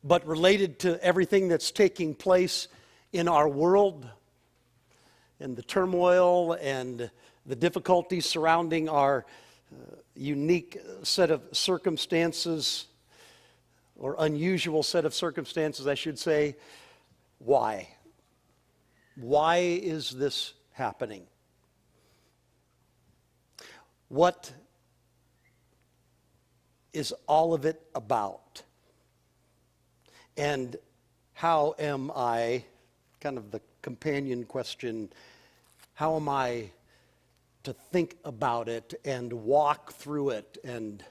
but related to everything that's taking place in our world and the turmoil and the difficulties surrounding our unique set of circumstances, or unusual set of circumstances, I should say. Why? Why is this happening? What is all of it about? And how am I, kind of the companion question, how am I to think about it and walk through it, and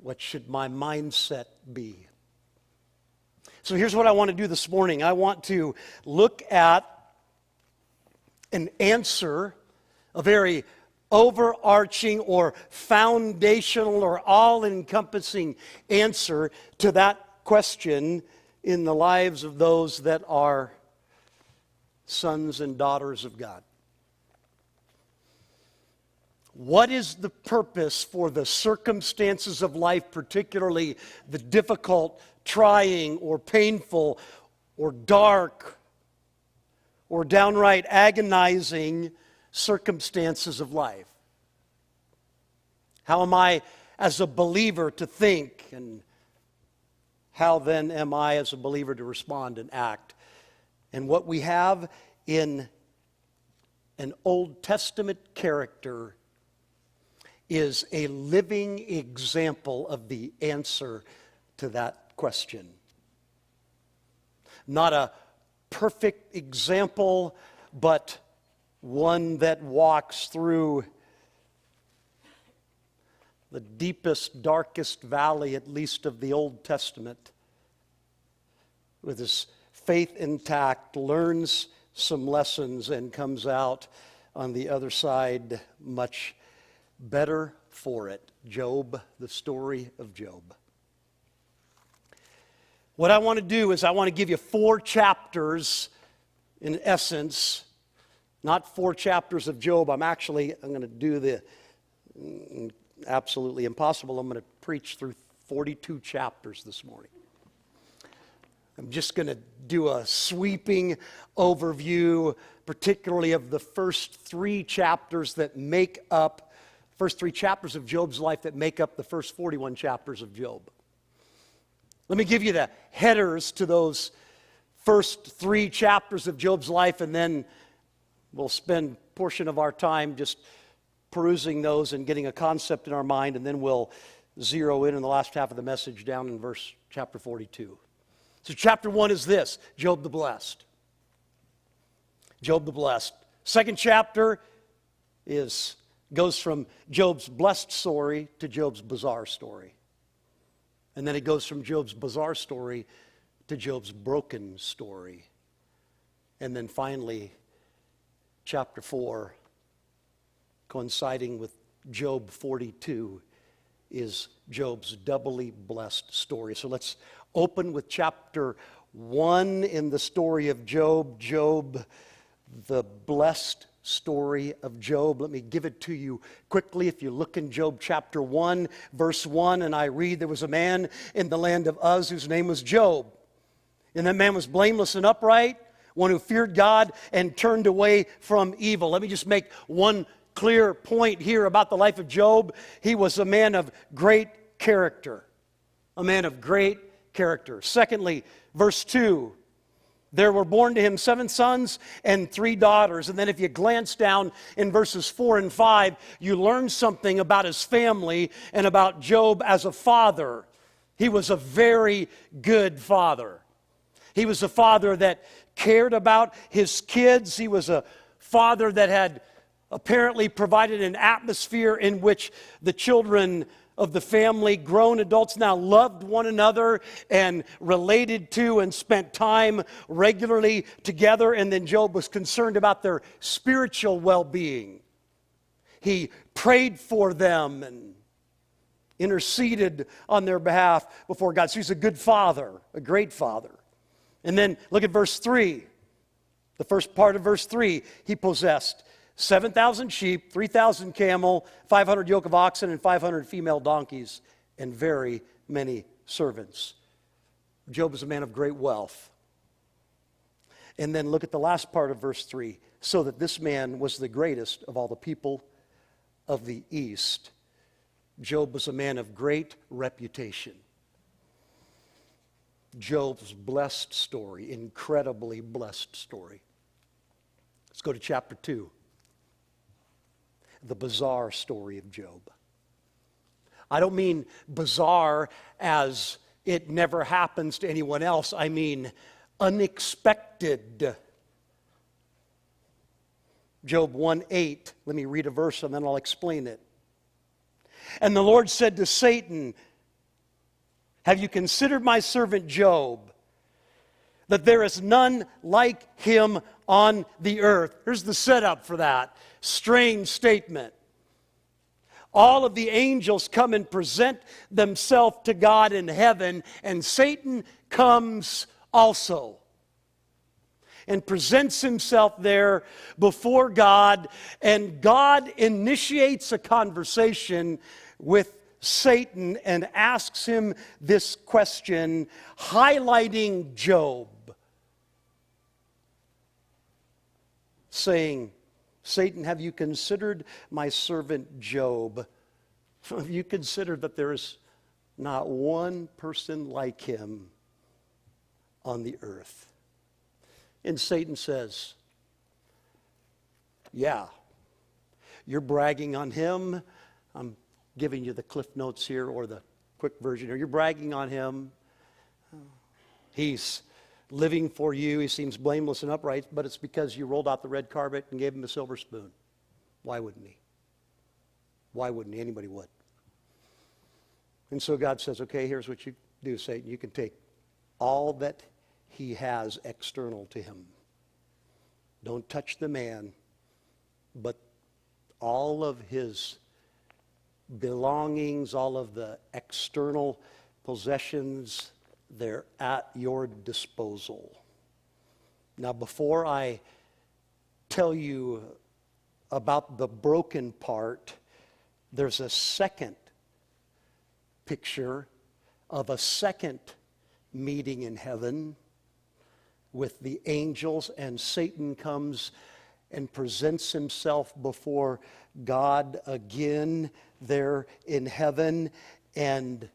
what should my mindset be? So here's what I want to do this morning. I want to look at and answer a very overarching or foundational or all-encompassing answer to that question in the lives of those that are sons and daughters of God. What is the purpose for the circumstances of life, particularly the difficult, trying, or painful, or dark, or downright agonizing circumstances of life? How am I as a believer to think, and how then am I as a believer to respond and act? And what we have in an Old Testament character is a living example of the answer to that question. Not a perfect example, but one that walks through the deepest, darkest valley, at least of the Old Testament, with his faith intact, learns some lessons, and comes out on the other side much better for it. Job, the story of Job. What I want to do is I want to give you 4 chapters, in essence, not 4 chapters of Job. I'm going to do the absolutely impossible. I'm going to preach through 42 chapters this morning. I'm just going to do a sweeping overview, particularly of the first 3 chapters that make up, first 3 chapters of Job's life that make up the first 41 chapters of Job. Let me give you the headers to those first 3 chapters of Job's life, and then we'll spend a portion of our time just perusing those and getting a concept in our mind, and then we'll zero in the last half of the message down in chapter 42. So chapter 1 is this, Job the Blessed. Job the Blessed. Second chapter goes from Job's blessed story to Job's bizarre story. And then it goes from Job's bizarre story to Job's broken story. And then finally, chapter 4, coinciding with Job 42, is Job's doubly blessed story. So let's open with chapter 1 in the story of Job. Job, the blessed story of Job. Let me give it to you quickly. If you look in Job chapter 1, verse 1, and I read, there was a man in the land of Uz whose name was Job. And that man was blameless and upright, one who feared God and turned away from evil. Let me just make one clear point here about the life of Job. He was a man of great character. A man of great character. Secondly, verse 2, there were born to him 7 sons and 3 daughters. And then if you glance down in verses 4 and 5, you learn something about his family and about Job as a father. He was a very good father. He was a father that cared about his kids. He was a father that had apparently provided an atmosphere in which the children of the family, grown adults now, loved one another and related to and spent time regularly together. And then Job was concerned about their spiritual well-being. He prayed for them and interceded on their behalf before God. So he's a good father, a great father. And then look at verse 3. The first part of verse 3, he possessed 7,000 sheep, 3,000 camel, 500 yoke of oxen, and 500 female donkeys, and very many servants. Job was a man of great wealth. And then look at the last part of verse 3. So that this man was the greatest of all the people of the East. Job was a man of great reputation. Job's blessed story, incredibly blessed story. Let's go to chapter 2. The bizarre story of Job. I don't mean bizarre as it never happens to anyone else. I mean unexpected. Job 1:8. Let me read a verse and then I'll explain it. And the Lord said to Satan, have you considered my servant Job, that there is none like him on the earth? Here's the setup for that strange statement. All of the angels come and present themselves to God in heaven, and Satan comes also and presents himself there before God, and God initiates a conversation with Satan and asks him this question, highlighting Job, saying, Satan, have you considered my servant Job? Have you considered that there is not one person like him on the earth? And Satan says, yeah, you're bragging on him. I'm giving you the Cliff Notes here, or the quick version here. You're bragging on him. He's living for you. He seems blameless and upright, but it's because you rolled out the red carpet and gave him a silver spoon. Why wouldn't he? Why wouldn't he? Anybody would. And so God says, okay, here's what you do, Satan. You can take all that he has external to him. Don't touch the man, but all of his belongings, all of the external possessions, they're at your disposal. Now, before I tell you about the broken part, there's a second picture of a second meeting in heaven with the angels, and Satan comes and presents himself before God again there in heaven. And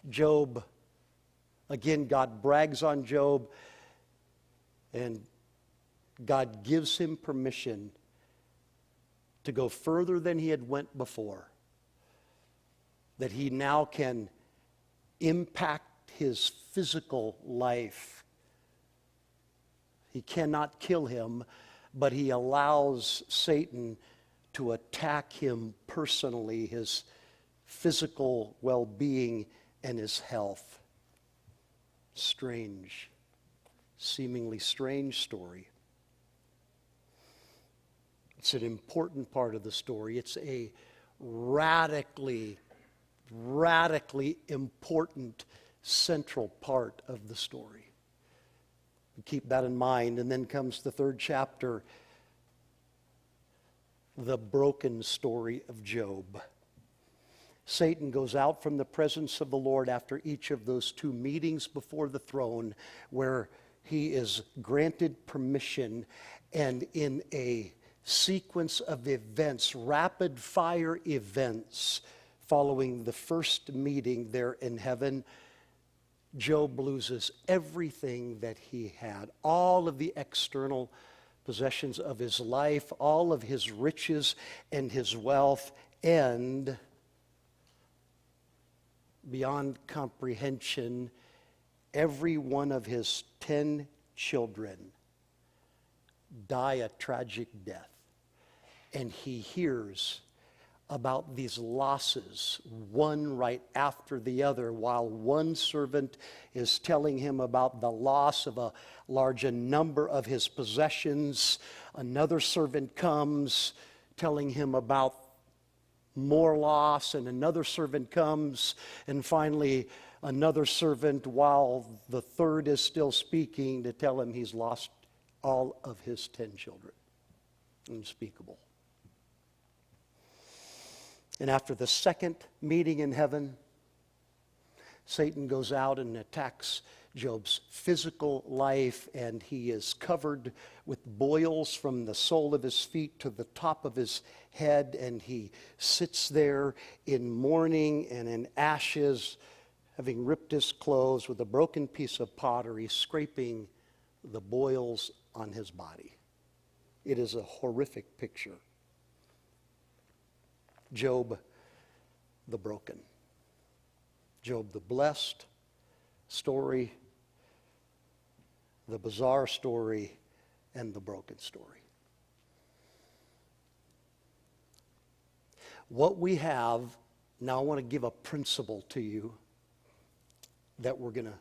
Job, again, God brags on Job, and God gives him permission to go further than he had went before, that he now can impact his physical life. He cannot kill him, but he allows Satan to attack him personally, his physical well-being and his health. Strange, seemingly strange story. It's an important part of the story. It's a radically important central part of the story. Keep that in mind. And then comes the third chapter, the broken story of Job. Satan goes out from the presence of the Lord after each of those two meetings before the throne, where he is granted permission, and in a sequence of events, rapid fire events, following the first meeting there in heaven, Job loses everything that he had, all of the external possessions of his life, all of his riches and his wealth, and beyond comprehension, every one of his 10 children die a tragic death. And he hears about these losses, one right after the other, while one servant is telling him about the loss of a large number of his possessions. Another servant comes telling him about more loss, and another servant comes, and finally another servant, while the third is still speaking, to tell him he's lost all of his 10 children. Unspeakable. And after the second meeting in heaven, Satan goes out and attacks Job's physical life, and he is covered with boils from the sole of his feet to the top of his head, and he sits there in mourning and in ashes, having ripped his clothes with a broken piece of pottery, scraping the boils on his body. It is a horrific picture. Job the broken. Job the blessed story, the bizarre story, and the broken story. What we have, now I want to give a principle to you that we're going to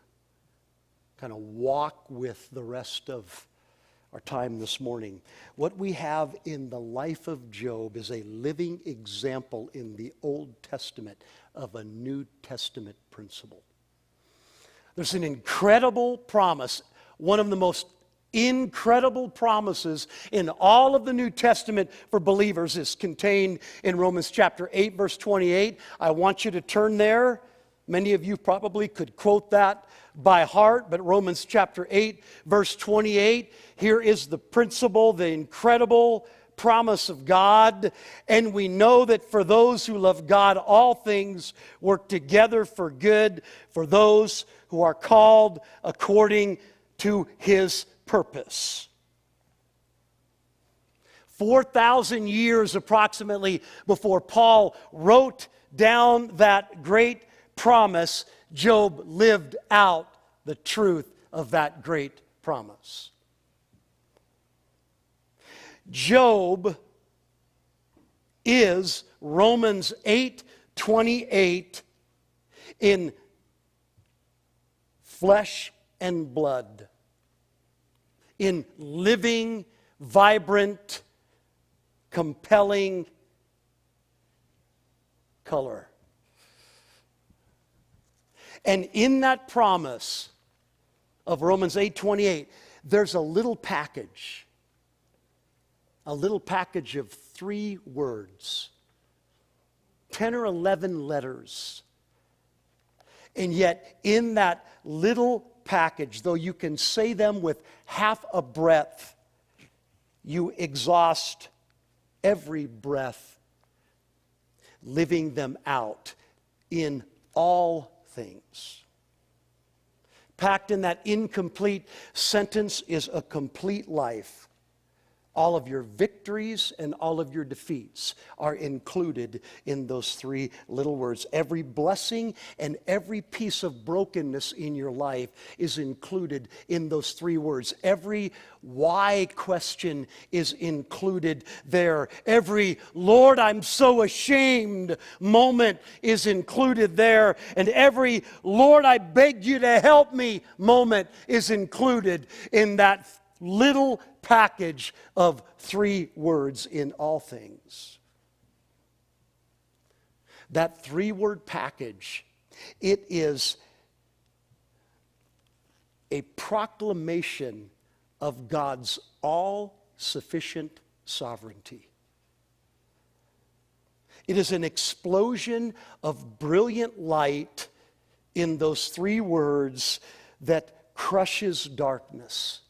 kind of walk with the rest of our time this morning. What we have in the life of Job is a living example in the Old Testament of a New Testament principle. There's an incredible promise, one of the most incredible promises in all of the New Testament for believers is contained in Romans chapter 8, verse 28. I want you to turn there. Many of you probably could quote that by heart, but Romans chapter 8, verse 28, here is the principle, the incredible promise of God. And we know that for those who love God, all things work together for good, for those who are called according to His purpose. 4,000 years approximately before Paul wrote down that great promise, Job lived out the truth of that great promise. Job is Romans 8:28 in flesh and blood, in living, vibrant, compelling color. And in that promise of Romans 8:28, there's a little package of 3 words, 10 or 11 letters. And yet in that little package, though you can say them with half a breath, you exhaust every breath, living them out in all things. Packed in that incomplete sentence is a complete life. All of your victories and all of your defeats are included in those 3 little words. Every blessing and every piece of brokenness in your life is included in those 3 words. Every why question is included there. Every Lord, I'm so ashamed moment is included there. And every Lord, I beg you to help me moment is included in that little package of 3 words in all things. That 3-word package, it is a proclamation of God's all-sufficient sovereignty. It is an explosion of brilliant light in those 3 words that crushes darkness.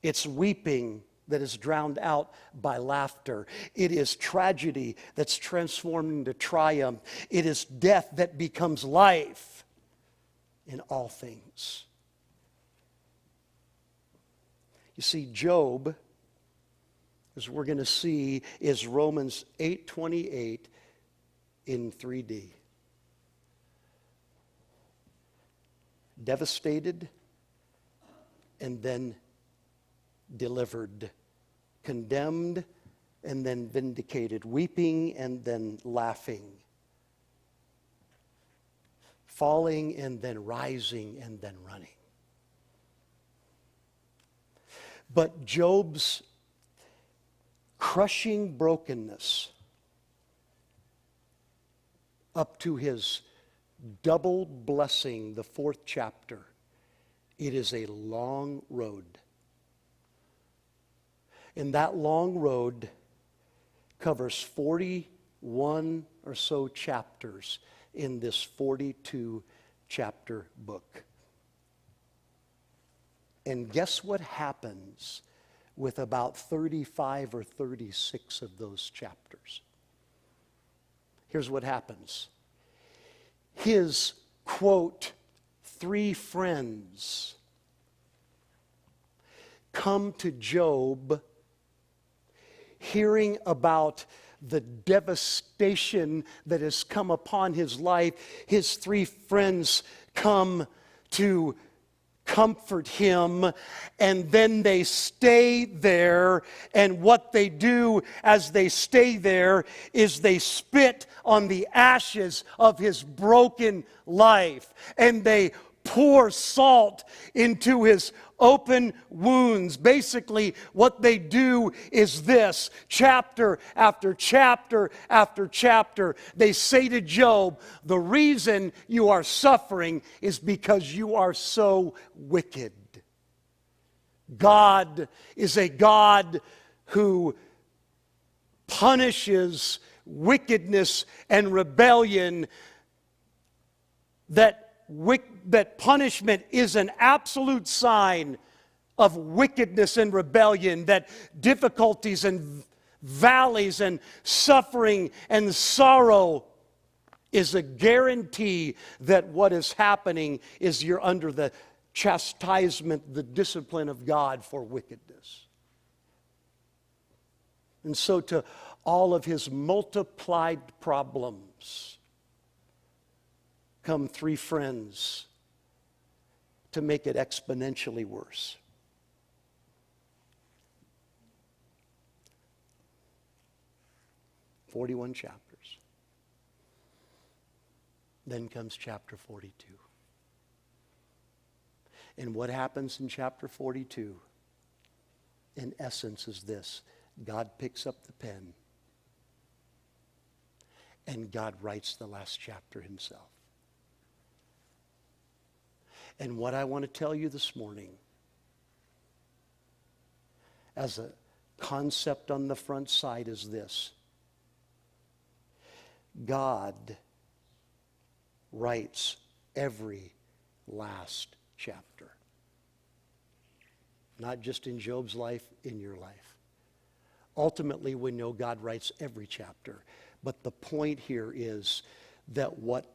It's weeping that is drowned out by laughter. It is tragedy that's transformed into triumph. It is death that becomes life in all things. You see, Job, as we're going to see, is Romans 8:28 in 3D. Devastated and then delivered, condemned and then vindicated, weeping and then laughing, falling and then rising and then running. But Job's crushing brokenness up to his double blessing, the 4th chapter, it is a long road. And that long road covers 41 or so chapters in this 42-chapter book. And guess what happens with about 35 or 36 of those chapters? Here's what happens. His, quote, 3 friends come to Job hearing about the devastation that has come upon his life. His 3 friends come to comfort him, and then they stay there, and what they do as they stay there is they spit on the ashes of his broken life, and they pour salt into his open wounds. Basically, what they do is this: chapter after chapter after chapter, they say to Job, the reason you are suffering is because you are so wicked. God is a God who punishes wickedness and rebellion. That punishment is an absolute sign of wickedness and rebellion, that difficulties and valleys and suffering and sorrow is a guarantee that what is happening is you're under the chastisement, the discipline of God for wickedness. And so to all of his multiplied problems come 3 friends to make it exponentially worse. "41 chapters. Then comes chapter 42. And what happens in chapter 42, in essence, is this: God picks up the pen and God writes the last chapter himself. And what I want to tell you this morning, as a concept on the front side, is this: God writes every last chapter. Not just in Job's life, in your life. Ultimately, we know God writes every chapter. But the point here is that what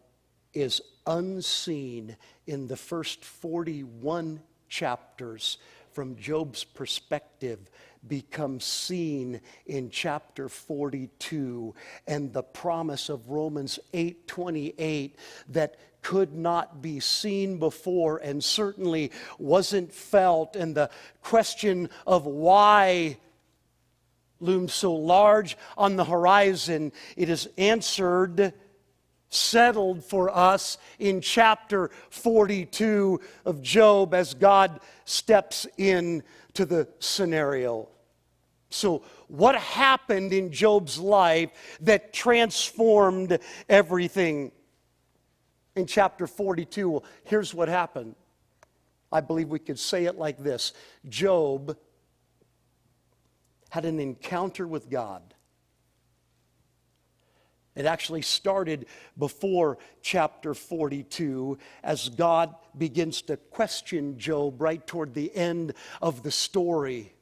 is unseen in the first 41 chapters from Job's perspective becomes seen in chapter 42, and the promise of Romans 8:28 that could not be seen before and certainly wasn't felt, and the question of why looms so large on the horizon, it is answered, settled for us in chapter 42 of Job as God steps in to the scenario. So what happened in Job's life that transformed everything? In chapter 42, well, here's what happened. I believe we could say it like this: Job had an encounter with God. It actually started before chapter 42 as God begins to question Job right toward the end of the story.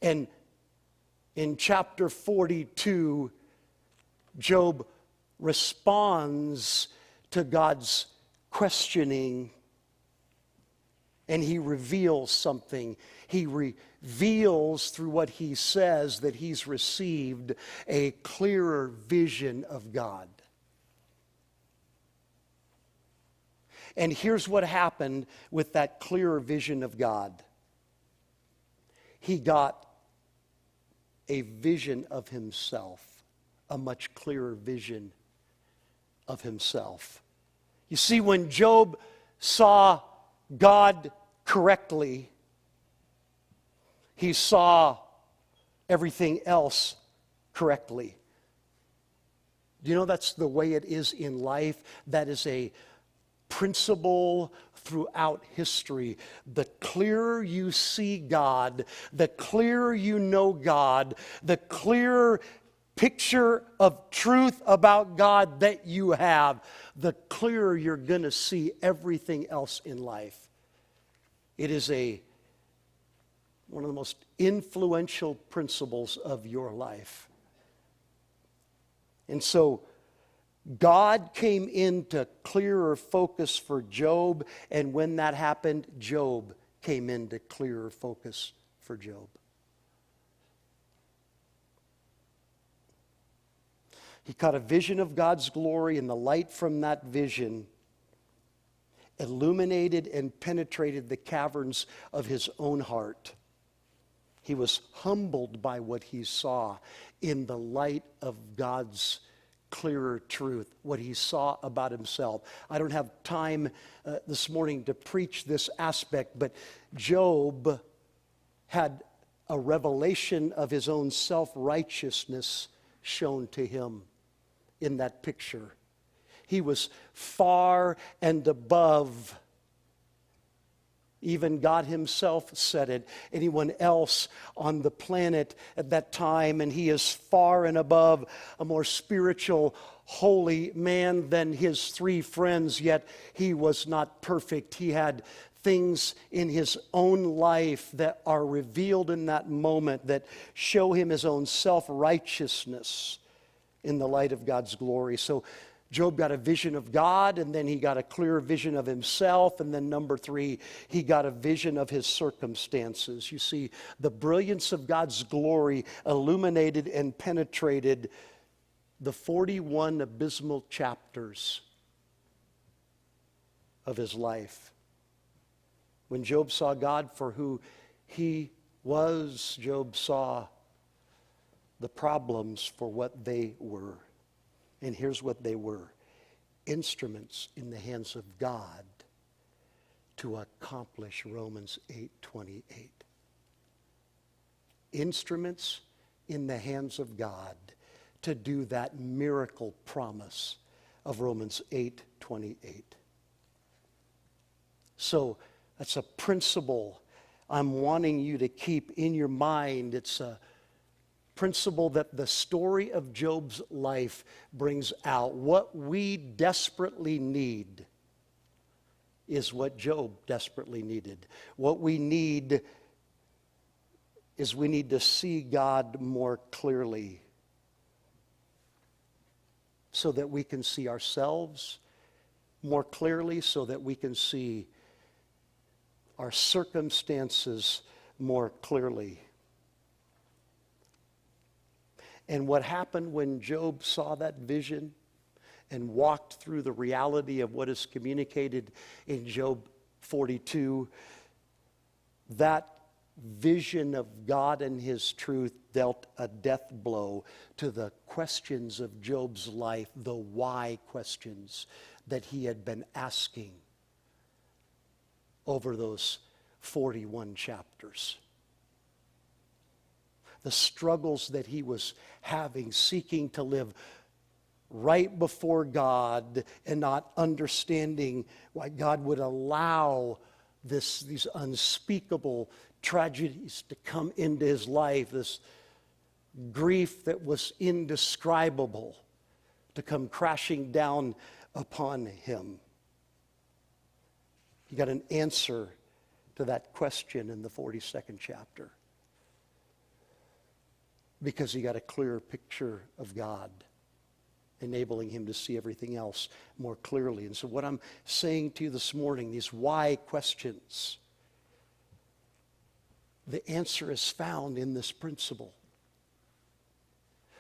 And in chapter 42, Job responds to God's questioning, and he reveals something. He reveals through what he says that he's received a clearer vision of God. And here's what happened with that clearer vision of God. He got a vision of himself, a much clearer vision of himself. You see, when Job saw God correctly, he saw everything else correctly. Do you know that's the way it is in life? That is a principle throughout history. The clearer you see God, the clearer you know God, the clearer picture of truth about God that you have, the clearer you're going to see everything else in life. It is one of the most influential principles of your life. And so God came into clearer focus for Job, and when that happened, Job came into clearer focus for Job. He caught a vision of God's glory, and the light from that vision illuminated and penetrated the caverns of his own heart. He was humbled by what he saw in the light of God's clearer truth, what he saw about himself. I don't have time this morning to preach this aspect, but Job had a revelation of his own self-righteousness shown to him in that picture. He was far and above. Even God himself said it. Anyone else on the planet at that time, and he is far and above a more spiritual, holy man than his three friends, yet he was not perfect. He had things in his own life that are revealed in that moment that show him his own self-righteousness in the light of God's glory. So Job got a vision of God, and then he got a clear vision of himself, and then number 3, he got a vision of his circumstances. You see, the brilliance of God's glory illuminated and penetrated the 41 abysmal chapters of his life. When Job saw God for who he was, Job saw the problems for what they were. And here's what they were: instruments in the hands of God to accomplish Romans 8:28. Instruments in the hands of God to do that miracle promise of Romans 8:28. So that's a principle I'm wanting you to keep in your mind. It's a principle that the story of Job's life brings out. What we desperately need is what Job desperately needed. What we need is we need to see God more clearly so that we can see ourselves more clearly, so that we can see our circumstances more clearly. And what happened when Job saw that vision and walked through the reality of what is communicated in Job 42, that vision of God and his truth dealt a death blow to the questions of Job's life, the why questions that he had been asking over those 41 chapters. The struggles that he was having, seeking to live right before God and not understanding why God would allow these unspeakable tragedies to come into his life, this grief that was indescribable to come crashing down upon him. He got an answer to that question in the 42nd chapter, because he got a clearer picture of God, enabling him to see everything else more clearly. And so what I'm saying to you this morning, these why questions, the answer is found in this principle.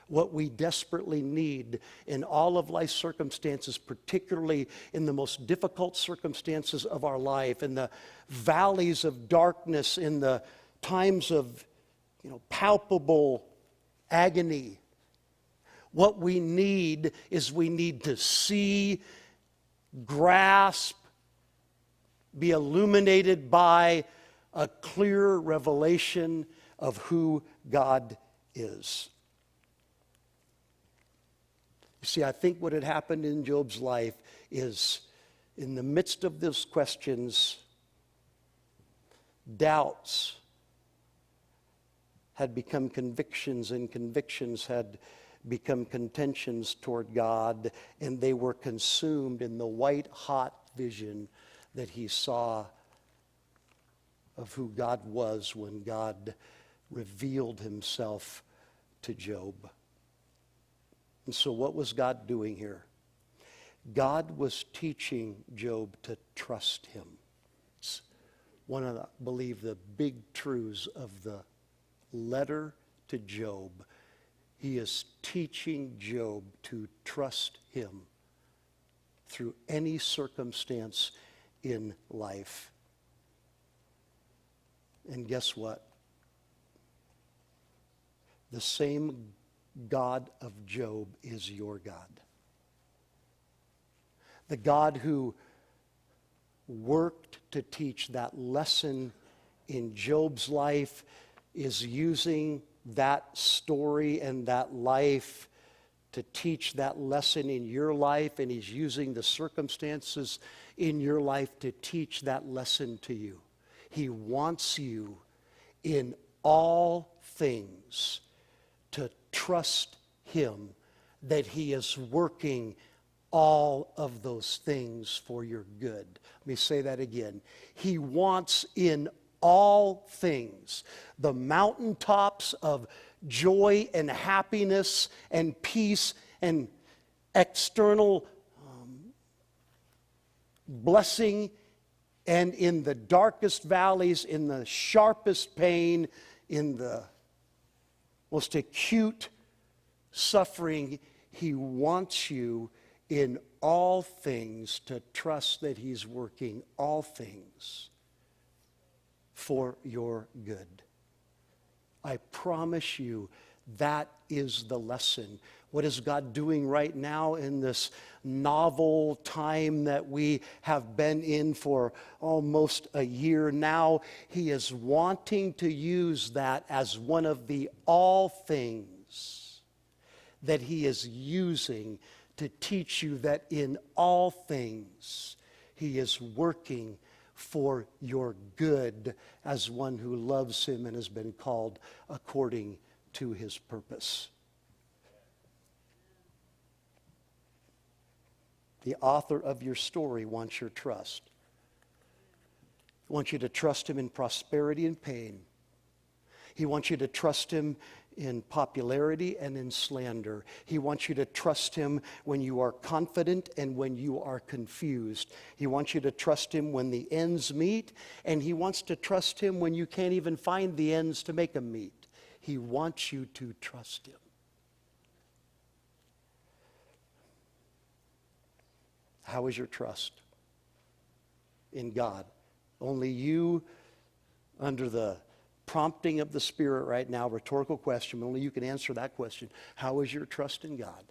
What we desperately need in all of life's circumstances, particularly in the most difficult circumstances of our life, in the valleys of darkness, in the times of palpable agony. What we need is we need to see, grasp, be illuminated by a clear revelation of who God is. You see, I think what had happened in Job's life is, in the midst of those questions, doubts had become convictions, and convictions had become contentions toward God, and they were consumed in the white-hot vision that he saw of who God was when God revealed himself to Job. And so what was God doing here? God was teaching Job to trust him. It's one of, I believe, the big truths of the letter to Job. He is teaching Job to trust him through any circumstance in life. And guess what? The same God of Job is your God. The God who worked to teach that lesson in Job's life is using that story and that life to teach that lesson in your life, and he's using the circumstances in your life to teach that lesson to you. He wants you in all things to trust him, that he is working all of those things for your good. Let me say that again. He wants in all things, the mountaintops of joy and happiness and peace and external blessing, and in the darkest valleys, in the sharpest pain, in the most acute suffering, he wants you in all things to trust that he's working all things for your good. I promise you that is the lesson. What is God doing right now in this novel time that we have been in for almost a year now? He is wanting to use that as one of the all things that he is using to teach you that in all things he is working for your good as one who loves him and has been called according to his purpose. The author of your story wants your trust. He wants you to trust him in prosperity and pain. He wants you to trust him in popularity and in slander. He wants you to trust him when you are confident and when you are confused. He wants you to trust him when the ends meet, and he wants to trust him when you can't even find the ends to make them meet. He wants you to trust him. How is your trust in God? Only you, under the prompting of the Spirit right now, rhetorical question, only you can answer that question. How is your trust in God?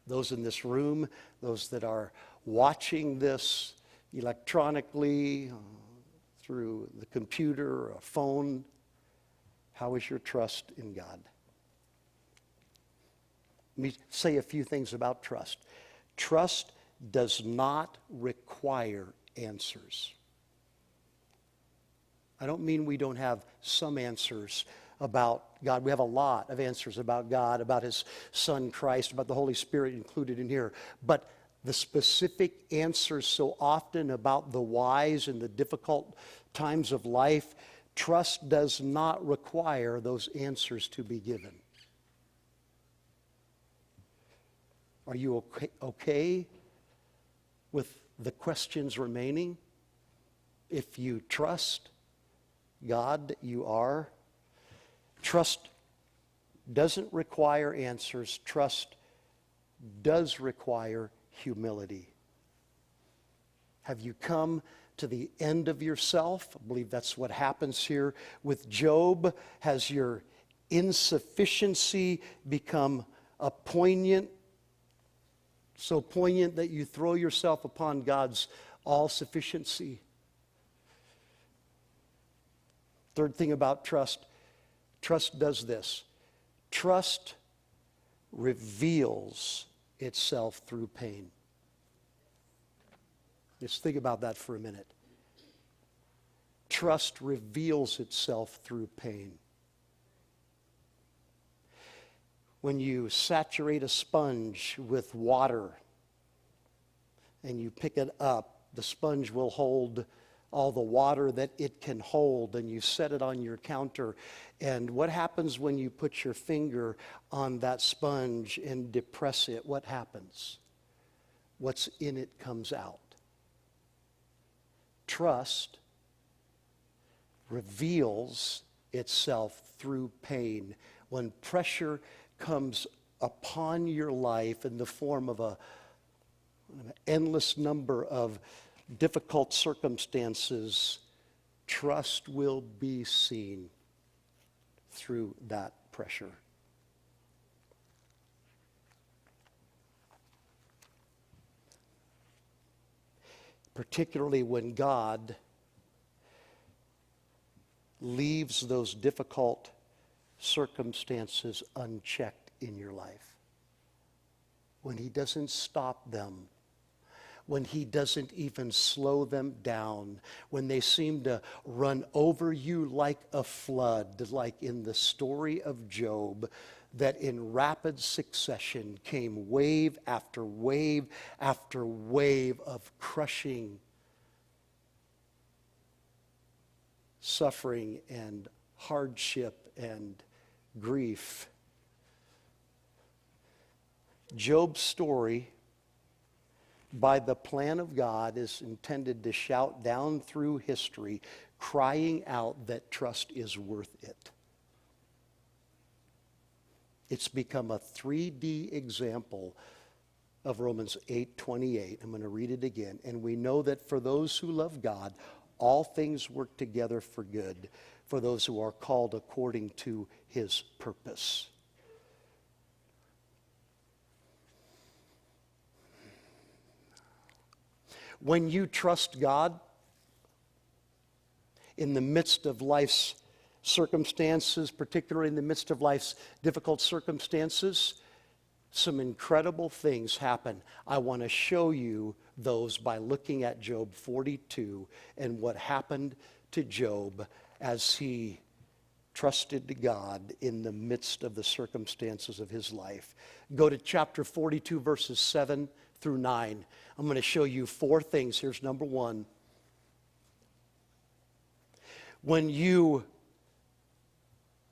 Those in this room, those that are watching this electronically, through the computer or a phone, how is your trust in God? Let me say a few things about trust. Trust does not require answers. I don't mean we don't have some answers about God. We have a lot of answers about God, about his Son Christ, about the Holy Spirit included in here. But the specific answers so often about the whys and the difficult times of life, trust does not require those answers to be given. Are you okay with the questions remaining? If you trust God, you are. Trust doesn't require answers. Trust does require humility. Have you come to the end of yourself? I believe that's what happens here with Job. Has your insufficiency become a so poignant that you throw yourself upon God's all-sufficiency? Third thing about trust, trust does this. Trust reveals itself through pain. Just think about that for a minute. Trust reveals itself through pain. When you saturate a sponge with water and you pick it up, the sponge will hold all the water that it can hold, and you set it on your counter. And what happens when you put your finger on that sponge and depress it? What happens? What's in it comes out. Trust reveals itself through pain. When pressure comes upon your life in the form of an endless number of difficult circumstances, trust will be seen through that pressure. Particularly when God leaves those difficult circumstances unchecked in your life. When He doesn't stop them. When He doesn't even slow them down. When they seem to run over you like a flood, like in the story of Job, that in rapid succession came wave after wave after wave of crushing suffering and hardship and grief. Job's story, by the plan of God, is intended to shout down through history, crying out that trust is worth it. It's become a 3D example of Romans 8:28. I'm going to read it again. And we know that for those who love God, all things work together for good, for those who are called according to His purpose. When you trust God in the midst of life's circumstances, particularly in the midst of life's difficult circumstances, some incredible things happen. I want to show you those by looking at Job 42 and what happened to Job as he trusted to God in the midst of the circumstances of his life. Go to chapter 42, verses 7 through 9. I'm going to show you 4 things. Here's number 1. When you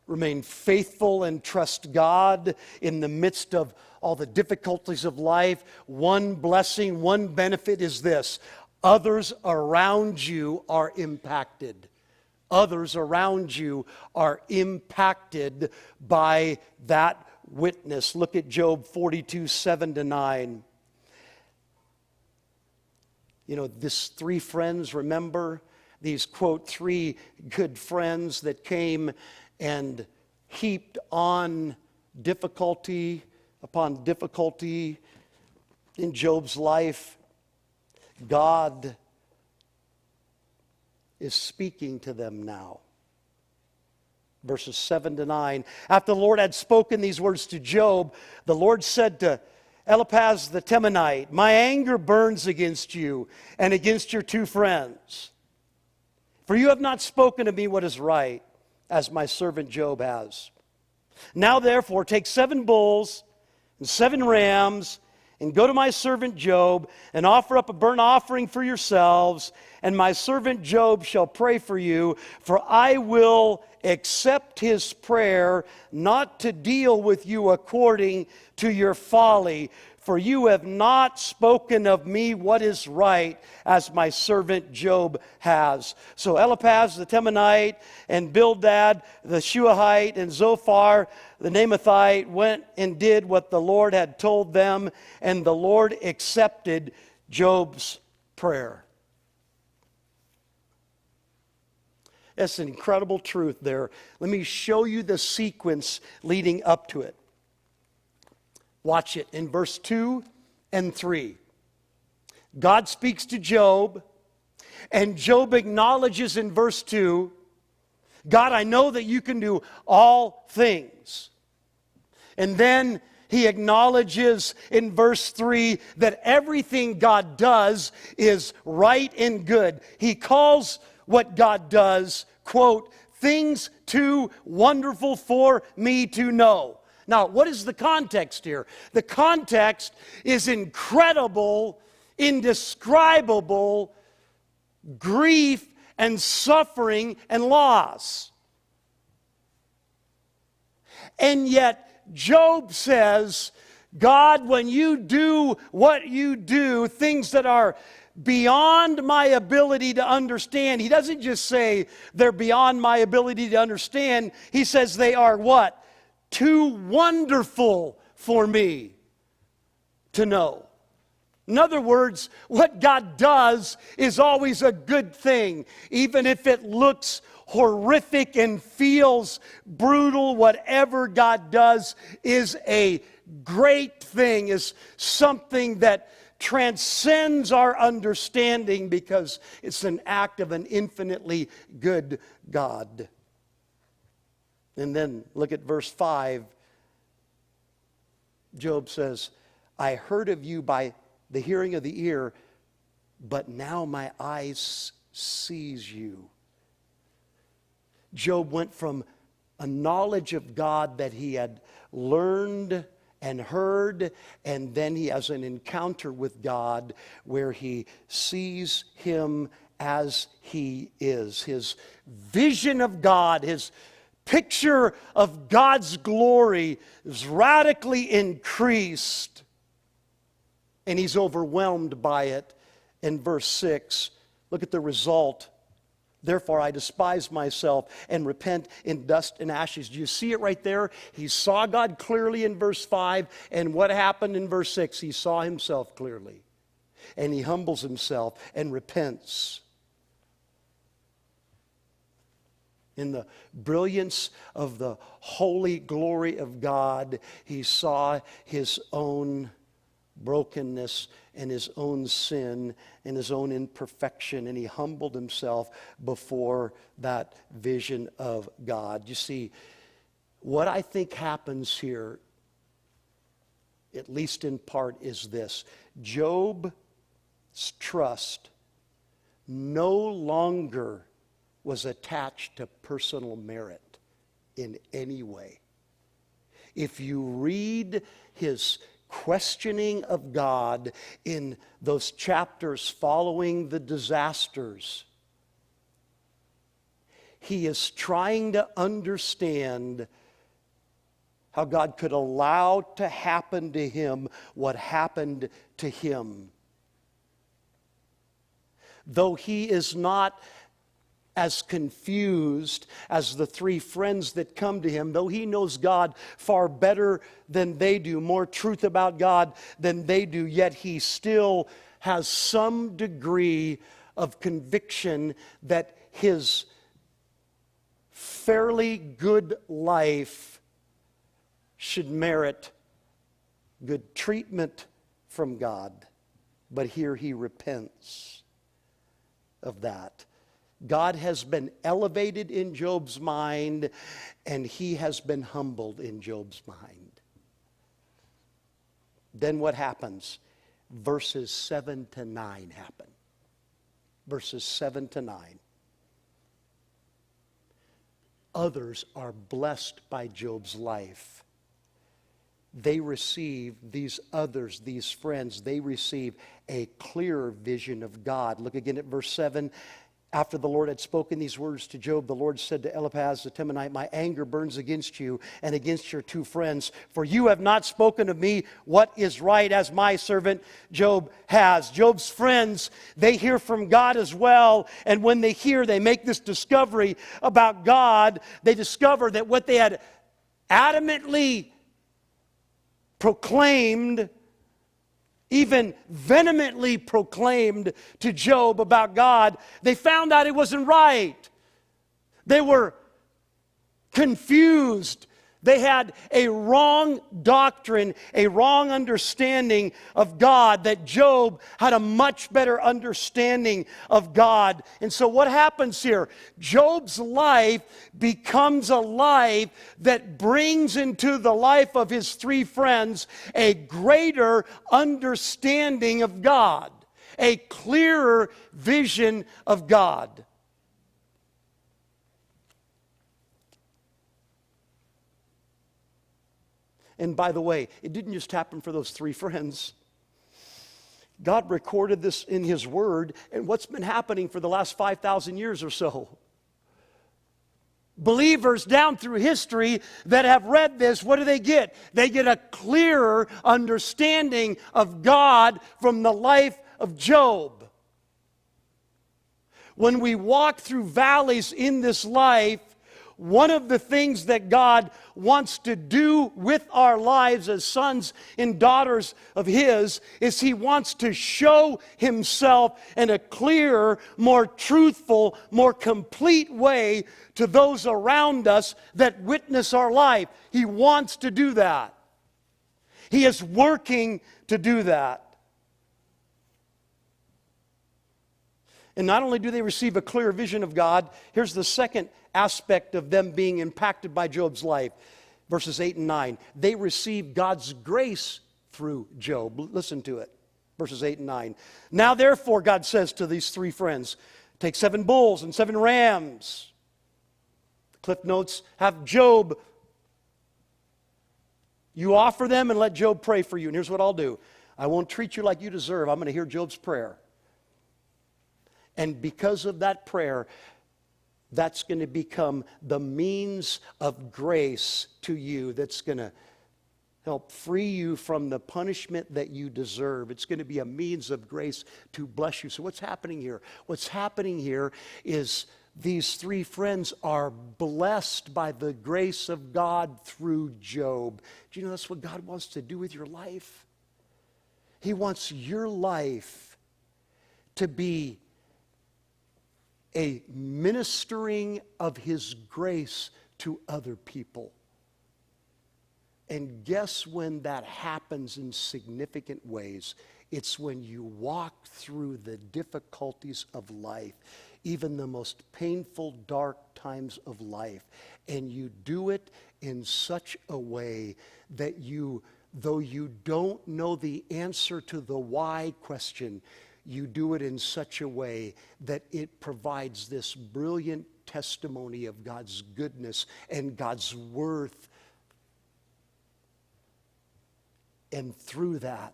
remain faithful and trust God in the midst of all the difficulties of life, one blessing, one benefit is this: others around you are impacted. Others around you are impacted by that witness. Look at Job 42, 7 to 9. You know, this 3 friends, remember? These, quote, 3 good friends that came and heaped on difficulty upon difficulty in Job's life. God is speaking to them now. Verses 7 to 9. After the Lord had spoken these words to Job, the Lord said to Eliphaz the Temanite, "My anger burns against you and against your 2 friends. For you have not spoken to me what is right, as my servant Job has. Now therefore take 7 bulls and 7 rams, and go to my servant Job, and offer up a burnt offering for yourselves, and my servant Job shall pray for you, for I will accept his prayer, not to deal with you according to your folly. For you have not spoken of me what is right, as my servant Job has." So Eliphaz the Temanite and Bildad the Shuahite and Zophar the Naamathite went and did what the Lord had told them, and the Lord accepted Job's prayer. That's an incredible truth there. Let me show you the sequence leading up to it. Watch it in verse 2 and 3. God speaks to Job, and Job acknowledges in verse 2, "God, I know that you can do all things." And then he acknowledges in verse 3 that everything God does is right and good. He calls what God does, quote, "things too wonderful for me to know." Now, what is the context here? The context is incredible, indescribable grief and suffering and loss. And yet, Job says, God, when you do what you do, things that are beyond my ability to understand, he doesn't just say they're beyond my ability to understand. He says they are what? Too wonderful for me to know. In other words, what God does is always a good thing, even if it looks horrific and feels brutal. Whatever God does is a great thing, is something that transcends our understanding because it's an act of an infinitely good God. And then look at verse 5. Job says, I heard of you by the hearing of the ear, but now my eyes sees you. Job went from a knowledge of God that he had learned and heard, and then he has an encounter with God where he sees him as he is. His vision of God, his picture of God's glory is radically increased, and he's overwhelmed by it. In verse 6, look at the result. Therefore, I despise myself and repent in dust and ashes. Do you see it right there? He saw God clearly in verse 5. And what happened in verse 6? He saw himself clearly. And he humbles himself and repents. In the brilliance of the holy glory of God, he saw his own brokenness and his own sin and his own imperfection, and he humbled himself before that vision of God. You see, what I think happens here, at least in part, is this. Job's trust no longer was attached to personal merit in any way. If you read his questioning of God in those chapters following the disasters, he is trying to understand how God could allow to happen to him what happened to him. Though he is not as confused as the three friends that come to him, though he knows God far better than they do, more truth about God than they do, yet he still has some degree of conviction that his fairly good life should merit good treatment from God. But here he repents of that. God has been elevated in Job's mind, and he has been humbled in Job's mind. Then what happens? Verses 7 to 9 happen. Verses 7 to 9. Others are blessed by Job's life. They receive, these others, these friends, they receive a clearer vision of God. Look again at verse 7. After the Lord had spoken these words to Job, the Lord said to Eliphaz the Temanite, my anger burns against you and against your two friends, for you have not spoken of me what is right as my servant Job has. Job's friends, they hear from God as well, and when they hear, they make this discovery about God. They discover that what they had adamantly proclaimed, even vehemently proclaimed to Job about God, they found out it wasn't right. They were confused. They had a wrong doctrine, a wrong understanding of God, that Job had a much better understanding of God. And so what happens here? Job's life becomes a life that brings into the life of his three friends a greater understanding of God, a clearer vision of God. And by the way, it didn't just happen for those three friends. God recorded this in His Word, and what's been happening for the last 5,000 years or so? Believers down through history that have read this, what do they get? They get a clearer understanding of God from the life of Job. When we walk through valleys in this life, one of the things that God wants to do with our lives as sons and daughters of His is He wants to show Himself in a clearer, more truthful, more complete way to those around us that witness our life. He wants to do that. He is working to do that. And not only do they receive a clear vision of God, here's the second aspect of them being impacted by Job's life. Verses 8 and 9. They receive God's grace through Job. Listen to it. Verses 8 and 9. Now therefore, God says to these three friends, take 7 bulls and 7 rams. Cliff notes, have Job, you offer them and let Job pray for you. And here's what I'll do. I won't treat you like you deserve. I'm going to hear Job's prayer. And because of that prayer, that's going to become the means of grace to you that's going to help free you from the punishment that you deserve. It's going to be a means of grace to bless you. So what's happening here? What's happening here is these three friends are blessed by the grace of God through Job. Do you know that's what God wants to do with your life? He wants your life to be a ministering of His grace to other people. And guess when that happens in significant ways? It's when you walk through the difficulties of life, even the most painful, dark times of life, and you do it in such a way that you, though you don't know the answer to the why question, you do it in such a way that it provides this brilliant testimony of God's goodness and God's worth. And through that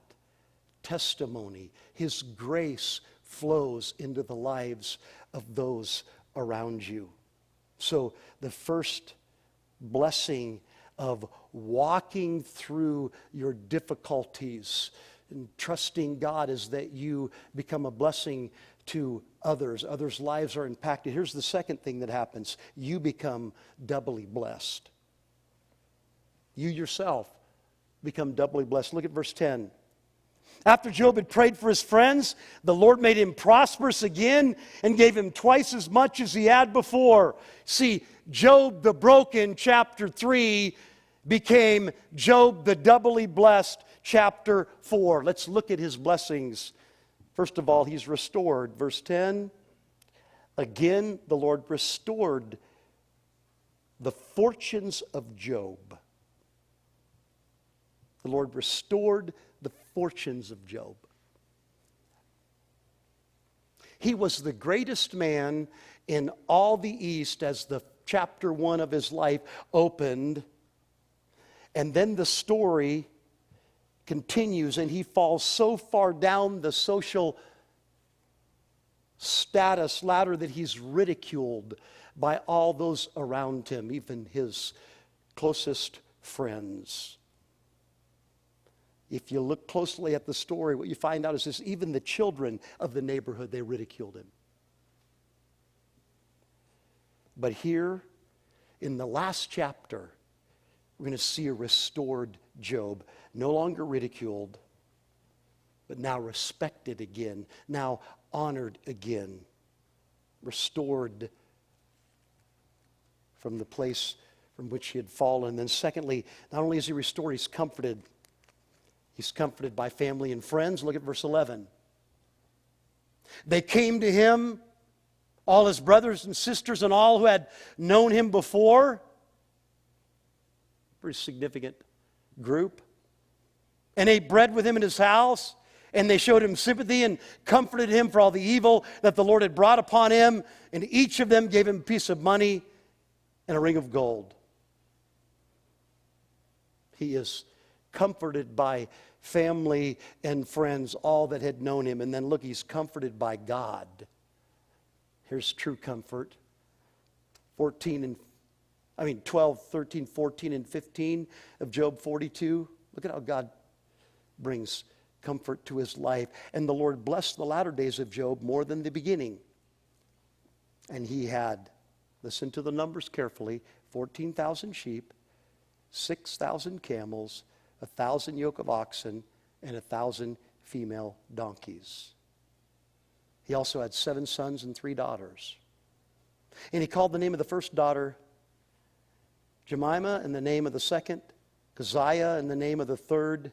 testimony, His grace flows into the lives of those around you. So the first blessing of walking through your difficulties and trusting God is that you become a blessing to others. Others' lives are impacted. Here's the second thing that happens. You become doubly blessed. You yourself become doubly blessed. Look at verse 10. After Job had prayed for his friends, the Lord made him prosperous again and gave him twice as much as he had before. See, Job the broken, chapter 3, became Job the doubly blessed, chapter 4. Let's look at his blessings. First of all, he's restored. Verse 10, again, the Lord restored the fortunes of Job. The Lord restored the fortunes of Job. He was the greatest man in all the East as the chapter 1 of his life opened. And then the story continues and he falls so far down the social status ladder that he's ridiculed by all those around him, even his closest friends. If you look closely at the story, what you find out is this: even the children of the neighborhood, they ridiculed him. But here, in the last chapter, we're going to see a restored Job, no longer ridiculed, but now respected again, now honored again, restored from the place from which he had fallen. Then secondly, not only is he restored, he's comforted. He's comforted by family and friends. Look at verse 11. They came to him, all his brothers and sisters and all who had known him before. Pretty significant group. And ate bread with him in his house. And they showed him sympathy and comforted him for all the evil that the Lord had brought upon him. And each of them gave him a piece of money and a ring of gold. He is comforted by family and friends, all that had known him. And then look, he's comforted by God. Here's true comfort. 12, 13, 14, and 15 of Job 42. Look at how God brings comfort to his life. And the Lord blessed the latter days of Job more than the beginning. And he had, listen to the numbers carefully, 14,000 sheep, 6,000 camels, 1,000 yoke of oxen, and 1,000 female donkeys. He also had 7 sons and 3 daughters. And he called the name of the first daughter Jemimah, and the name of the second Keziah, and the name of the third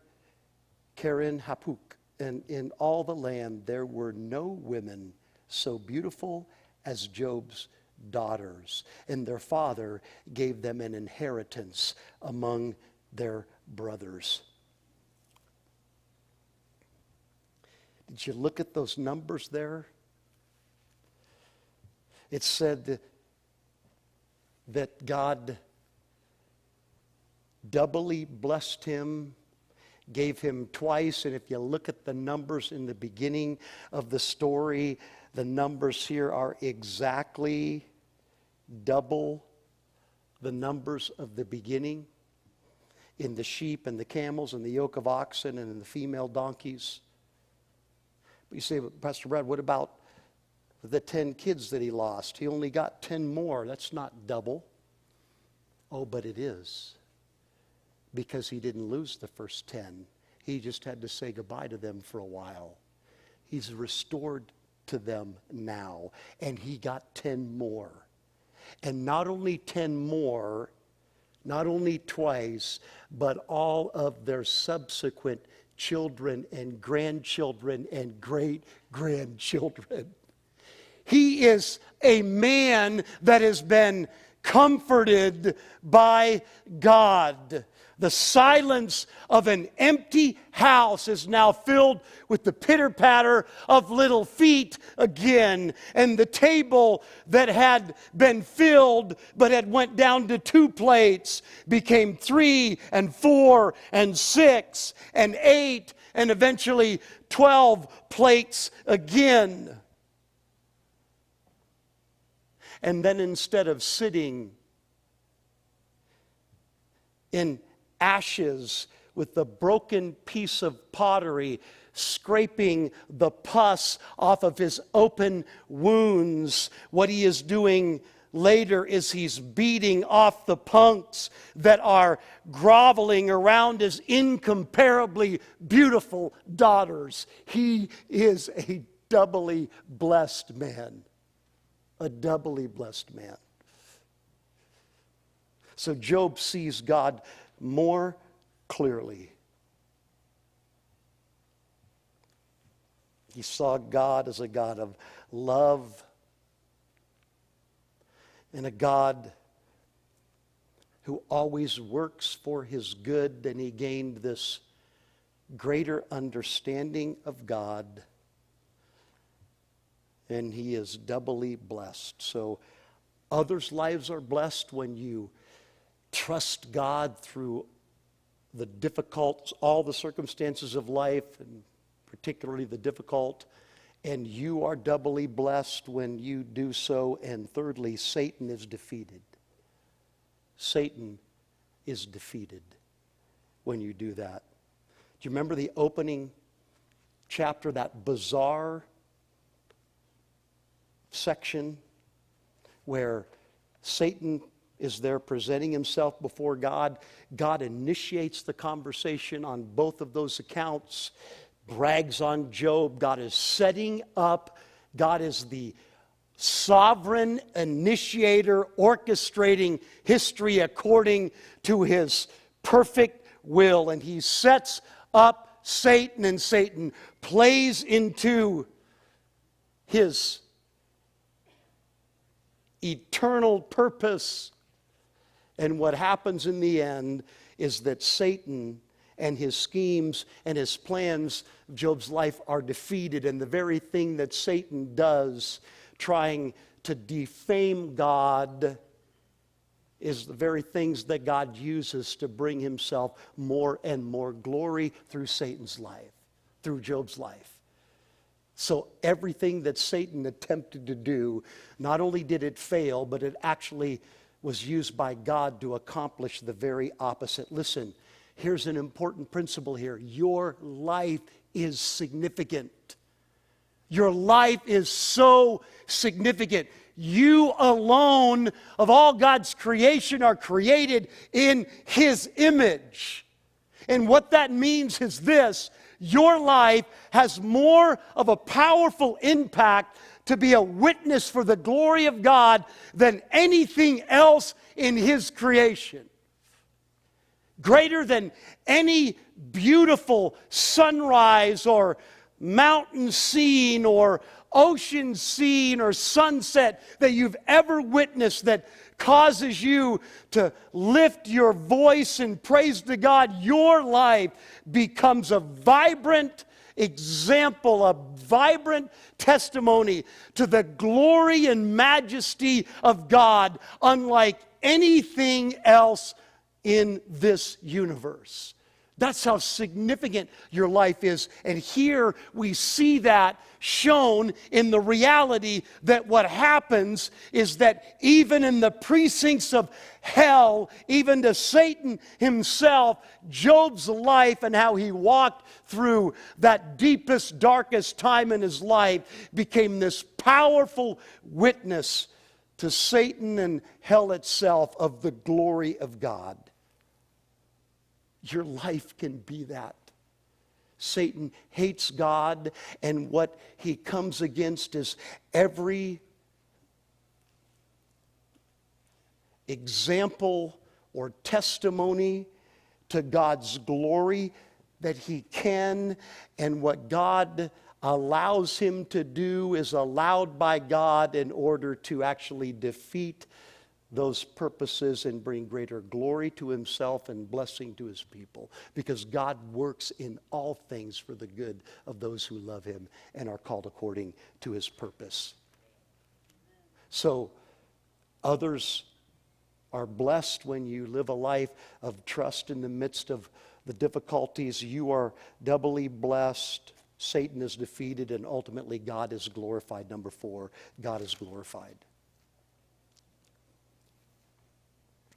Karen Hapuk. And in all the land there were no women so beautiful as Job's daughters, and their father gave them an inheritance among their brothers. Did you look at those numbers there? It said that God doubly blessed him, gave him twice, and if you look at the numbers in the beginning of the story, the numbers here are exactly double the numbers of the beginning in the sheep and the camels and the yoke of oxen and in the female donkeys. But you say, Pastor Brad, what about the 10 kids that he lost? He only got 10 more. That's not double. Oh, but it is. Because he didn't lose the first 10. He just had to say goodbye to them for a while. He's restored to them now. And he got 10 more. And not only 10 more, not only twice, but all of their subsequent children and grandchildren and great-grandchildren. He is a man that has been comforted by God. The silence of an empty house is now filled with the pitter-patter of little feet again. And the table that had been filled but had went down to 2 plates became 3 and 4 and 6 and 8 and eventually 12 plates again. And then instead of sitting in ashes with the broken piece of pottery, scraping the pus off of his open wounds, what he is doing later is he's beating off the punks that are groveling around his incomparably beautiful daughters. He is a doubly blessed man. A doubly blessed man. So Job sees God more clearly. He saw God as a God of love and a God who always works for his good, and he gained this greater understanding of God. And he is doubly blessed. So others' lives are blessed when you trust God through the difficult, all the circumstances of life, and particularly the difficult. And you are doubly blessed when you do so. And thirdly, Satan is defeated. Satan is defeated when you do that. Do you remember the opening chapter, that bizarre section where Satan is there presenting himself before God? God initiates the conversation on both of those accounts, brags on Job. God is setting up. God is the sovereign initiator, orchestrating history according to his perfect will. And he sets up Satan, and Satan plays into his eternal purpose. And what happens in the end is that Satan and his schemes and his plans of Job's life are defeated. And the very thing that Satan does, trying to defame God, is the very things that God uses to bring himself more and more glory through Satan's life, through Job's life. So everything that Satan attempted to do, not only did it fail, but it actually was used by God to accomplish the very opposite. Listen, here's an important principle here. Your life is significant. Your life is so significant. You alone of all God's creation are created in his image. And what that means is this: your life has more of a powerful impact to be a witness for the glory of God than anything else in his creation. Greater than any beautiful sunrise or mountain scene or ocean scene or sunset that you've ever witnessed that causes you to lift your voice and praise to God. Your life becomes a vibrant example, a vibrant testimony to the glory and majesty of God, unlike anything else in this universe. That's how significant your life is. And here we see that shown in the reality that what happens is that even in the precincts of hell, even to Satan himself, Job's life and how he walked through that deepest, darkest time in his life became this powerful witness to Satan and hell itself of the glory of God. Your life can be that. Satan hates God, and what he comes against is every example or testimony to God's glory that he can, and what God allows him to do is allowed by God in order to actually defeat those purposes and bring greater glory to himself and blessing to his people. Because God works in all things for the good of those who love him and are called according to his purpose. So others are blessed when you live a life of trust in the midst of the difficulties. You are doubly blessed. Satan is defeated, and ultimately God is glorified. Number 4, God is glorified.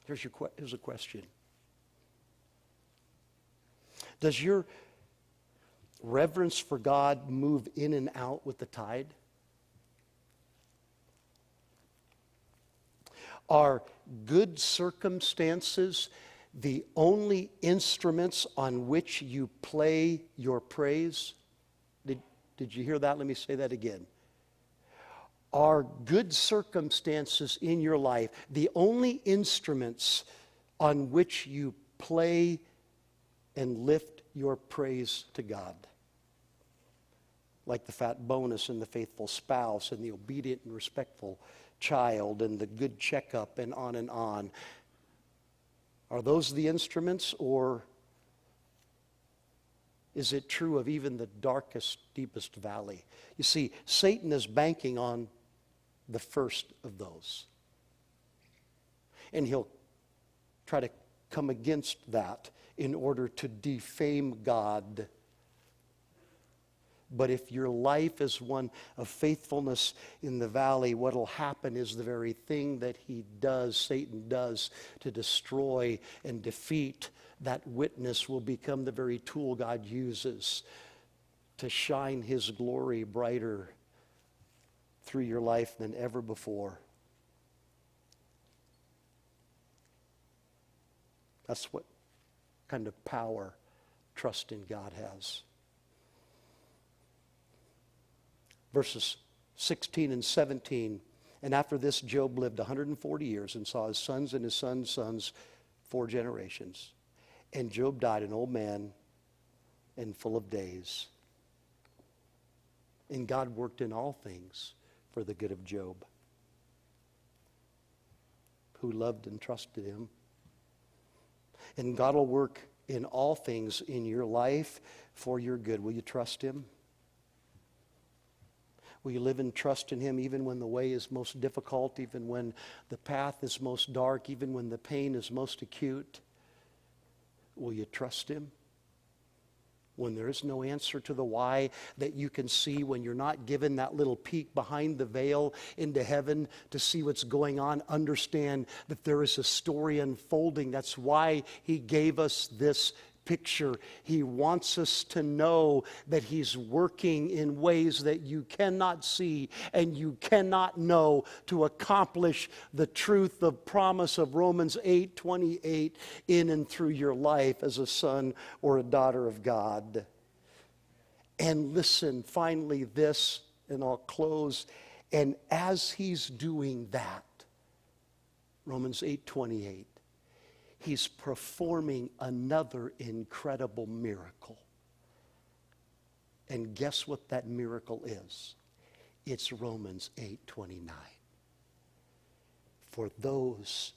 Here's a question. Does your reverence for God move in and out with the tide? Are good circumstances the only instruments on which you play your praise? Did you hear that? Let me say that again. Are good circumstances in your life the only instruments on which you play and lift your praise to God? Like the fat bonus and the faithful spouse and the obedient and respectful child and the good checkup and on and on. Are those the instruments, or is it true of even the darkest, deepest valley? You see, Satan is banking on the first of those. And he'll try to come against that in order to defame God. But if your life is one of faithfulness in the valley, what will happen is the very thing that Satan does to destroy and defeat that witness will become the very tool God uses to shine his glory brighter through your life than ever before. That's what kind of power trust in God has. Verses 16 and 17, and after this Job lived 140 years and saw his sons and his sons' sons 4 generations. And Job died an old man and full of days. And God worked in all things for the good of Job, who loved and trusted him. And God will work in all things in your life for your good. Will you trust him? Will you live and trust in Him even when the way is most difficult, even when the path is most dark, even when the pain is most acute? Will you trust Him? When there is no answer to the why that you can see, when you're not given that little peek behind the veil into heaven to see what's going on, understand that there is a story unfolding. That's why He gave us this picture. He wants us to know that He's working in ways that you cannot see and you cannot know to accomplish the truth, the promise of Romans 8:28 in and through your life as a son or a daughter of God. And listen, finally this, and I'll close. And as He's doing that, Romans 8:28, He's performing another incredible miracle. And guess what that miracle is? It's Romans 8:29. For those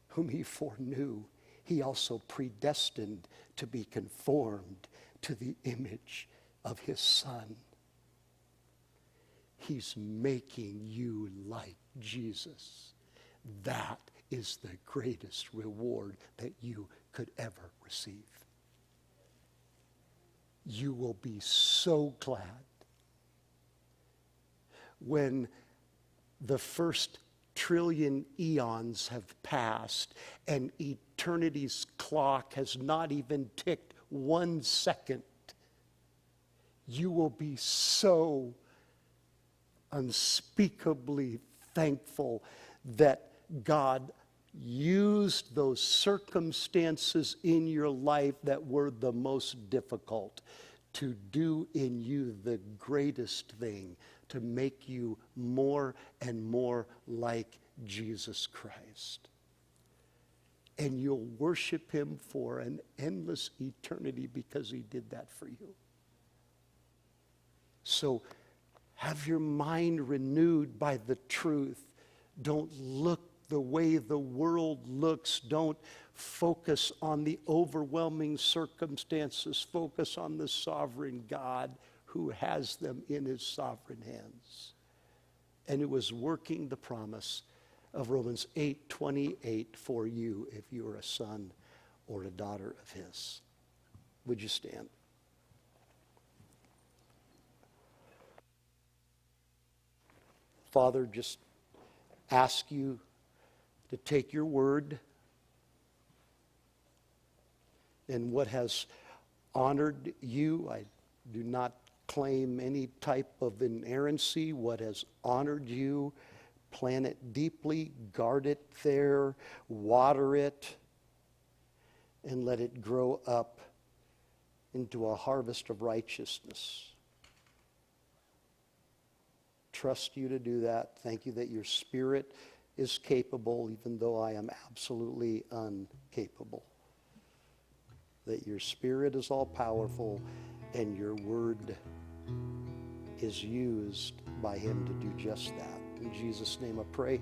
whom He foreknew, He also predestined to be conformed to the image of His Son. He's making you like Jesus. That is the greatest reward that you could ever receive. You will be so glad when the first trillion eons have passed and eternity's clock has not even ticked 1 second. You will be so unspeakably thankful that God used those circumstances in your life that were the most difficult to do in you the greatest thing, to make you more and more like Jesus Christ. And you'll worship Him for an endless eternity because He did that for you. So have your mind renewed by the truth. Don't look the way the world looks. Don't focus on the overwhelming circumstances. Focus on the sovereign God who has them in His sovereign hands. And it was working the promise of Romans 8:28 for you if you are a son or a daughter of His. Would you stand? Father, just ask you to take your word and what has honored you. I do not claim any type of inerrancy. What has honored you, plant it deeply, guard it there, water it, and let it grow up into a harvest of righteousness. Trust you to do that. Thank you that your Spirit is capable, even though I am absolutely incapable. That your Spirit is all powerful and your word is used by Him to do just that. In Jesus' name I pray.